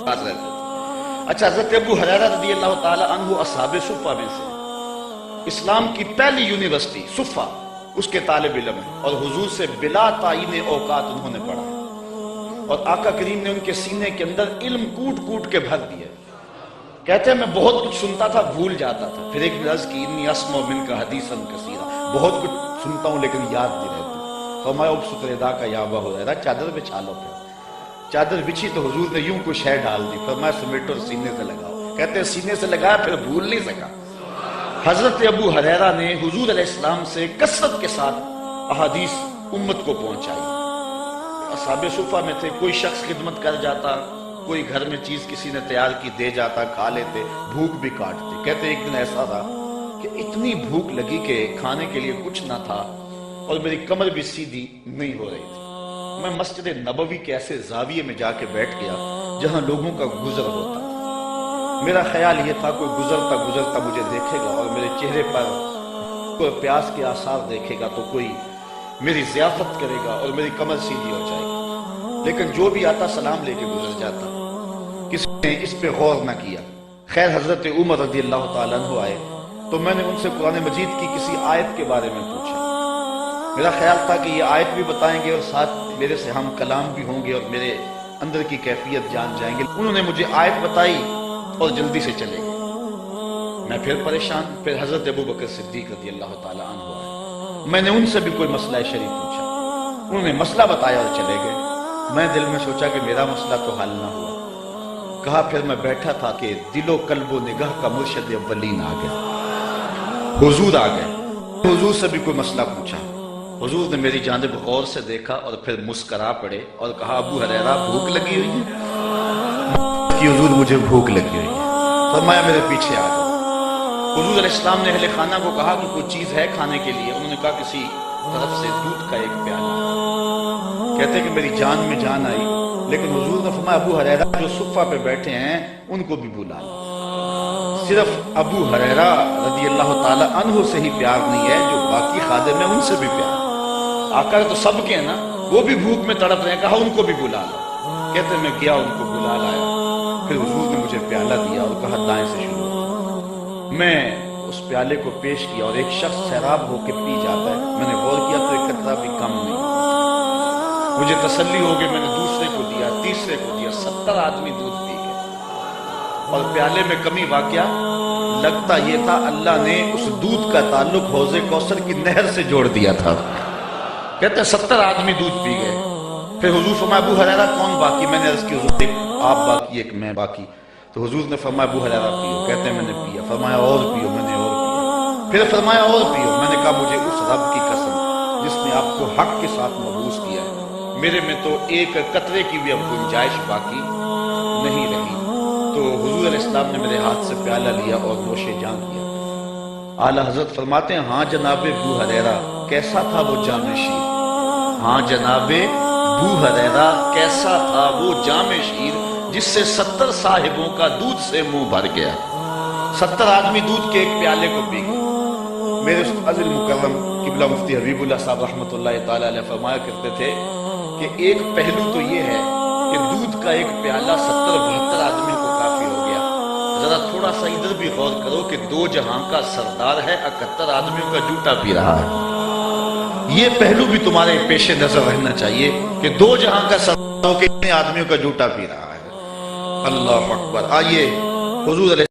ساتھ رہتے تھے۔ اچھا، حضرت ابو ہریرہ رضی اللہ تعالی عنہ اصحاب صفہ میں سے، اسلام کی پہلی یونیورسٹی صفہ، اس کے طالب علم ہیں، اور حضور سے بلا تعین اوقات انہوں نے پڑھا، اور آقا کریم نے ان کے سینے کے اندر علم کوٹ کوٹ کے بھر دیا۔ کہتے ہیں میں بہت کچھ سنتا تھا، بھول جاتا تھا، پھر ایک عرض کی انی اسمع منک حدیثا کثیرا، بہت کچھ سنتا ہوں لیکن یاد نہیں رہتا۔ فرمایا ابسط رداء کا یا ابا ہریرہ، چادر بچھا لو۔ پھر چادر بچھی تو حضور نے یوں کوئی شے ڈال دی، فرمایا سمیٹو اور سینے سے لگاؤ۔ کہتے ہیں سینے سے لگایا، پھر بھول نہیں سکا۔ حضرت ابو ہریرہ نے حضور علیہ السلام سے کثرت کے ساتھ احادیث امت کو پہنچائی۔ اصحاب صفہ میں تھے، کوئی شخص خدمت کر جاتا، کوئی گھر میں چیز کسی نے تیار کی دے جاتا، کھا لیتے، بھوک بھی کاٹتے۔ کہتے ایک دن ایسا تھا کہ اتنی بھوک لگی کہ کھانے کے لیے کچھ نہ تھا، اور میری کمر بھی سیدھی نہیں ہو رہی تھی۔ میں مسجد نبوی کے ایسے زاویے میں جا کے بیٹھ گیا جہاں لوگوں کا گزر ہوتا تھا۔ میرا خیال یہ تھا کوئی گزرتا مجھے دیکھے گا اور میرے چہرے پر کوئی پیاس کے آثار دیکھے گا تو کوئی میری ضیافت کرے گا اور میری کمر سیدھی ہو جائے گی، لیکن جو بھی آتا سلام لے کے گزر جاتا، کسی نے اس پہ غور نہ کیا۔ خیر حضرت عمر رضی اللہ تعالیٰ عنہ آئے تو میں نے ان سے قرآن مجید کی کسی آیت کے بارے میں پوچھا۔ میرا خیال تھا کہ یہ آیت بھی بتائیں گے اور ساتھ میرے سے ہم کلام بھی ہوں گے اور میرے اندر کی کیفیت جان جائیں گے۔ انہوں نے مجھے آیت بتائی اور جلدی سے چلے گئے۔ میں پھر پریشان۔ پھر حضرت ابو بکر صدیق رضی اللہ تعالیٰ عنہ آئے، میں نے ان سے بھی کوئی مسئلہ شرعی پوچھا، انہوں نے مسئلہ بتایا اور چلے گئے۔ میں دل میں سوچا کہ میرا مسئلہ تو حل نہ ہوا۔ کہا پھر میں بیٹھا تھا کہ دل و قلب و نگاہ کا مرشد اولین آ گیا، حضور آ گئے۔ حضور سے بھی کوئی مسئلہ پوچھا، حضور نے میری جانب غور سے دیکھا اور پھر مسکرا پڑے اور کہا ابو ہریرہ بھوک لگی ہوئی ہے؟ کہ حضور مجھے بھوک لگی ہوئی ہے۔ فرمایا میرے پیچھے آ جاؤ۔ حضور علیہ السلام نے اہل خانہ کو کہا کہ کوئی چیز ہے کھانے کے لیے؟ انہوں نے کہا کسی طرف سے دودھ کا ایک پیالہ۔ کہتے ہیں کہ میری جان میں جان آئی، لیکن حضور نے فرمایا ابو ہریرہ جو صفہ پہ بیٹھے ہیں ان کو بھی بلا لو۔ صرف ابو ہریرہ رضی اللہ تعالی عنہ سے ہی پیار نہیں ہے، جو باقی خادم ہیں ان سے بھی پیار۔ آقا تو سب کے ہیں نا، وہ بھی بھوک میں تڑپ رہے ہیں، کہا ان کو بھی بلا لو۔ کہتے ہیں میں گیا ان کو بلا لایا، پھر حضور نے مجھے پیالہ دیا اور کہا دائیں سے شروع ہو۔ میں اس پیالے کو پیش کیا اور ایک شخص سیراب ہو کے پی جاتا ہے، میں نے غور کیا تو ایک قطرہ بھی کم نہیں۔ مجھے تسلی ہو گئی، میں نے دوسرے کو دیا، تیسرے کو دیا، 70 آدمی دودھ پی گئے اور پیالے میں کمی واقعہ لگتا یہ تھا اللہ نے اس دودھ کا تعلق حوض کوثر کی نہر سے جوڑ دیا تھا۔ کہتے ہیں 70 آدمی دودھ پی گئے۔ پھر حضور فرمایا ابو ہریرہ کون باقی؟ میں نے عرض کی حضور ایک آپ باقی ایک میں باقی۔ تو حضور نے فرمایا ابو ہریرہ پیو۔ کہتے ہیں میں نے پیا۔ فرمایا اور پیو، میں نے اور پیا۔ پھر فرمایا اور پیو۔ میں نے کہا مجھے اس رب کی قسم جس نے آپ کو حق کے ساتھ مبعوث کیا ہے، میرے میں تو ایک قطرے کی بھی اب گنجائش باقی نہیں رہی۔ تو حضور علیہ السلام نے میرے ہاتھ سے پیالہ لیا اور نوش جان کیا۔ اعلیٰ حضرت فرماتے ہیں ہاں جناب ابو ہریرہ کیسا تھا وہ جام شیر، ہاں جناب ابو ہریرہ کیسا تھا وہ جام شیر جس سے 70 صاحبوں کا دودھ سے منہ بھر گیا۔ 70 آدمی دودھ کے ایک پیالے کو پی گئے۔ میرے استاد المکرم قبلہ مفتی حبیب اللہ صاحب رحمۃ اللہ تعالی علیہ فرمایا کرتے تھے کہ ایک پہلو تو یہ ہے کہ دودھ کا ایک پیالہ 70-72 آدمی کو کافی ہو گیا۔ ذرا تھوڑا سا ادھر بھی غور کرو کہ 2 جہاں کا سردار ہے، 71 آدمیوں کا جوٹا پی رہا ہے۔ یہ پہلو بھی تمہارے پیش نظر رہنا چاہیے کہ 2 جہاں کا سردار ہو کے اتنے آدمیوں کا جوٹا پی رہا ہے۔ اللہ اکبر۔ آئیے حضور علیہ